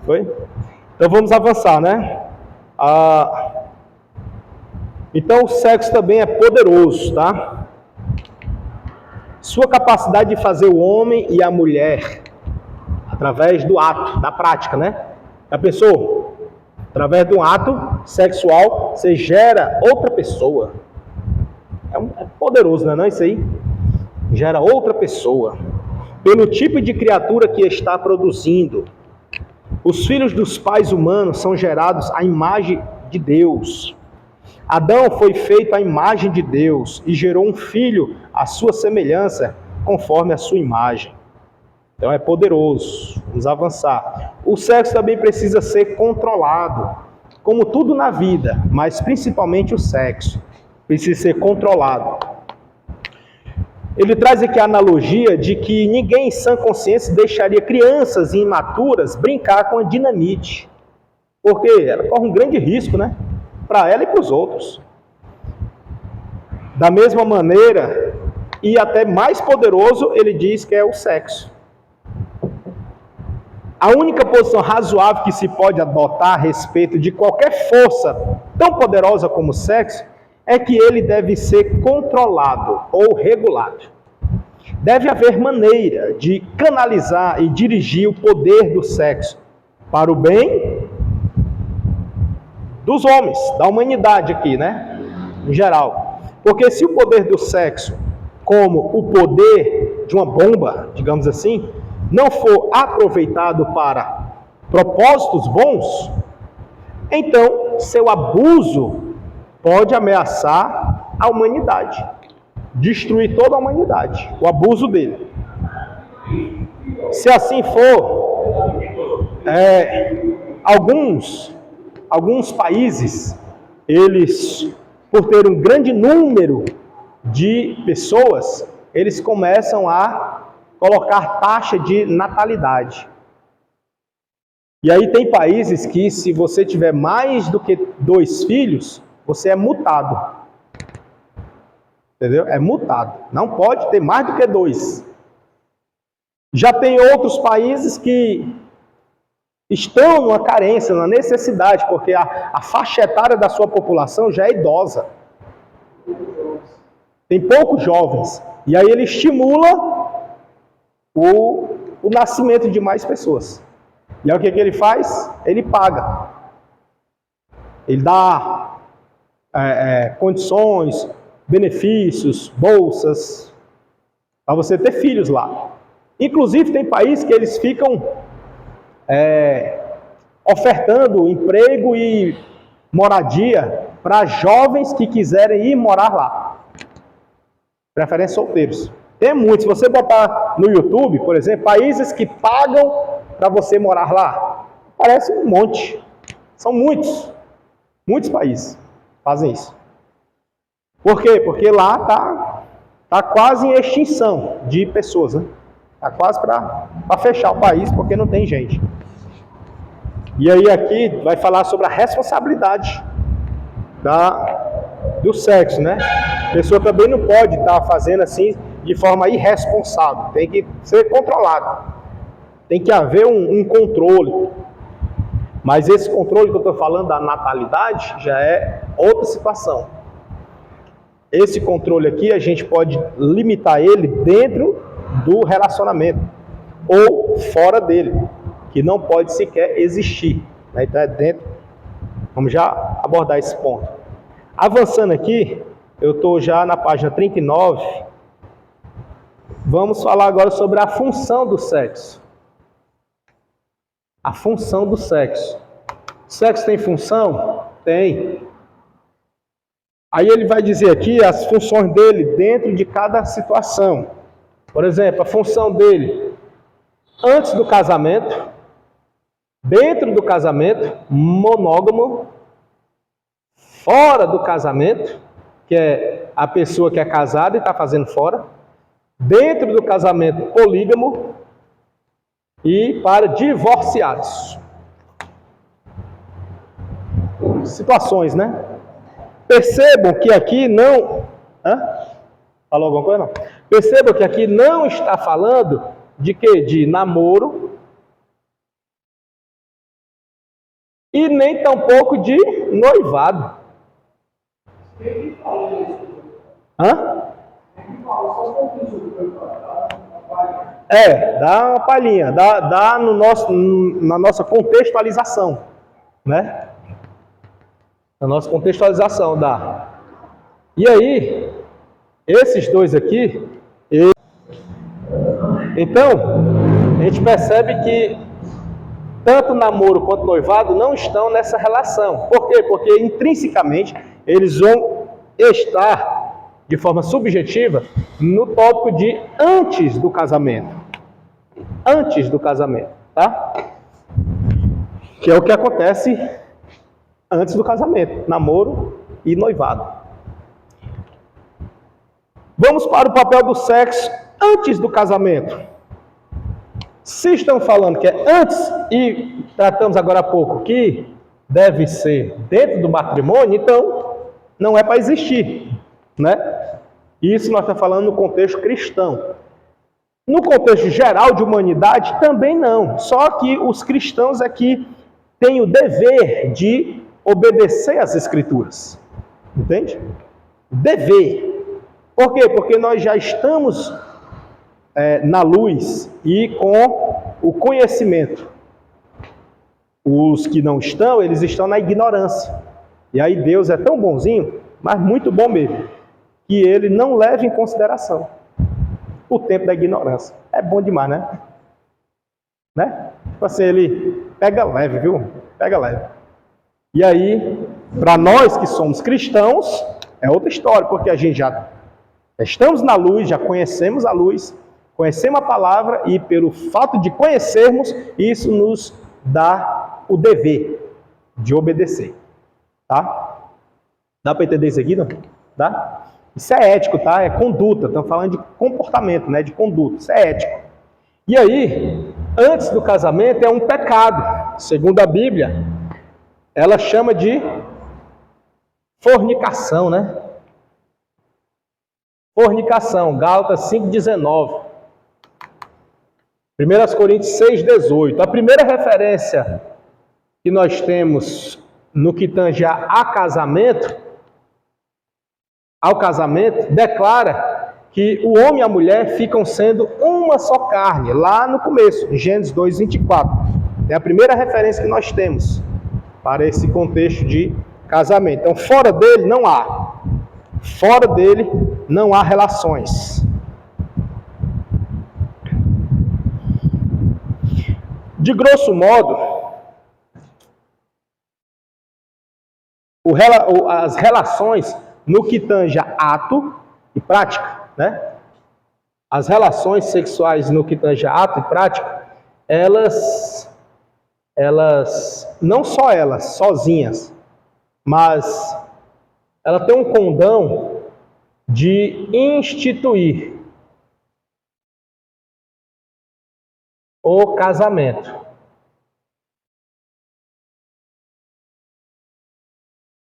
Foi? Então vamos avançar, né? Então o sexo também é poderoso, tá? Sua capacidade de fazer o homem e a mulher através do ato, da prática, né? Já pensou? Através de um ato sexual, você gera outra pessoa. É poderoso, não é não, isso aí? Gera outra pessoa. Pelo tipo de criatura que está produzindo. Os filhos dos pais humanos são gerados à imagem de Deus. Adão foi feito à imagem de Deus e gerou um filho à sua semelhança, conforme a sua imagem. Então é poderoso. Vamos avançar. O sexo também precisa ser controlado, como tudo na vida, mas principalmente o sexo precisa ser controlado. Ele traz aqui a analogia de que ninguém em sã consciência deixaria crianças imaturas brincar com a dinamite, porque ela corre um grande risco, né? Para ela e para os outros. Da mesma maneira, e até mais poderoso, ele diz que é o sexo. A única posição razoável que se pode adotar a respeito de qualquer força tão poderosa como o sexo é que ele deve ser controlado ou regulado. Deve haver maneira de canalizar e dirigir o poder do sexo para o bem dos homens, da humanidade aqui, né? Em geral. Porque se o poder do sexo, como o poder de uma bomba, digamos assim, não for aproveitado para propósitos bons, então seu abuso pode ameaçar a humanidade, destruir toda a humanidade, o abuso dele. Se assim for, alguns países, eles, por ter um grande número de pessoas, eles começam a colocar taxa de natalidade. E aí tem países que, se você tiver mais do que 2 filhos, você é multado. Entendeu? É multado. Não pode ter mais do que 2. Já tem outros países que estão numa carência, numa necessidade, porque a faixa etária da sua população já é idosa. Tem poucos jovens. E aí ele estimula o nascimento de mais pessoas. E aí o que ele faz? Ele paga. Ele dá condições, benefícios, bolsas, para você ter filhos lá. Inclusive tem países que eles ficam ofertando emprego e moradia para jovens que quiserem ir morar lá. Preferência solteiros. Tem muitos. Se você botar no YouTube, por exemplo, países que pagam para você morar lá, parece um monte. São muitos. Muitos países fazem isso. Por quê? Porque lá tá quase em extinção de pessoas, né? Está quase para fechar o país, porque não tem gente. E aí aqui vai falar sobre a responsabilidade do sexo, né? A pessoa também não pode estar fazendo assim de forma irresponsável. Tem que ser controlado. Tem que haver um controle. Mas esse controle que eu estou falando da natalidade já é outra situação. Esse controle aqui a gente pode limitar ele dentro do relacionamento ou fora dele, que não pode sequer existir, né? Então é dentro. Vamos já abordar esse ponto. Avançando aqui, eu estou já na página 39. Vamos falar agora sobre a função do sexo. A função do sexo. O sexo tem função? Tem. Aí ele vai dizer aqui as funções dele dentro de cada situação. Por exemplo, a função dele antes do casamento, dentro do casamento, monógamo, fora do casamento, que é a pessoa que é casada e está fazendo fora, dentro do casamento, polígamo, e para divorciados. Situações, né? Percebam que aqui não... Falou alguma coisa? Não. Percebam que aqui não está falando de quê? De namoro, e nem tampouco de noivado. Hã? Dá uma palhinha, dá no na nossa contextualização, né? Na nossa contextualização dá. E aí, esses dois aqui, então, a gente percebe que tanto namoro quanto noivado não estão nessa relação. Por quê? Porque intrinsecamente eles vão estar de forma subjetiva no tópico de antes do casamento. Antes do casamento, tá? Que é o que acontece antes do casamento, namoro e noivado. Vamos para o papel do sexo antes do casamento. Se estão falando que é antes, e tratamos agora há pouco que deve ser dentro do matrimônio, então não é para existir, né? Isso nós estamos falando no contexto cristão. No contexto geral de humanidade, também não. Só que os cristãos aqui têm o dever de obedecer às Escrituras. Entende? Dever. Por quê? Porque nós já estamos na luz e com o conhecimento. Os que não estão, eles estão na ignorância. E aí Deus é tão bonzinho, mas muito bom mesmo, que ele não leva em consideração o tempo da ignorância. É bom demais, né? Tipo assim, ele pega leve, viu? Pega leve. E aí, para nós que somos cristãos, é outra história, porque a gente já estamos na luz, já conhecemos a luz, conhecemos a palavra e pelo fato de conhecermos, isso nos dá o dever de obedecer. Tá? Dá para entender isso aqui, não? Dá? Isso é ético, tá? É conduta. Estamos falando de comportamento, né? De conduta. Isso é ético. E aí, antes do casamento é um pecado. Segundo a Bíblia, ela chama de fornicação, né? Fornicação, Gálatas 5,19. 1 Coríntios 6,18. A primeira referência que nós temos no que tange ao casamento, declara que o homem e a mulher ficam sendo uma só carne, lá no começo, em Gênesis 2,24. É a primeira referência que nós temos para esse contexto de casamento. Então, fora dele não há. Fora dele não há relações. De grosso modo, as relações no que tange a ato e prática, né? As relações sexuais no que tange a ato e prática, elas não só elas sozinhas, mas ela tem um condão de instituir o casamento.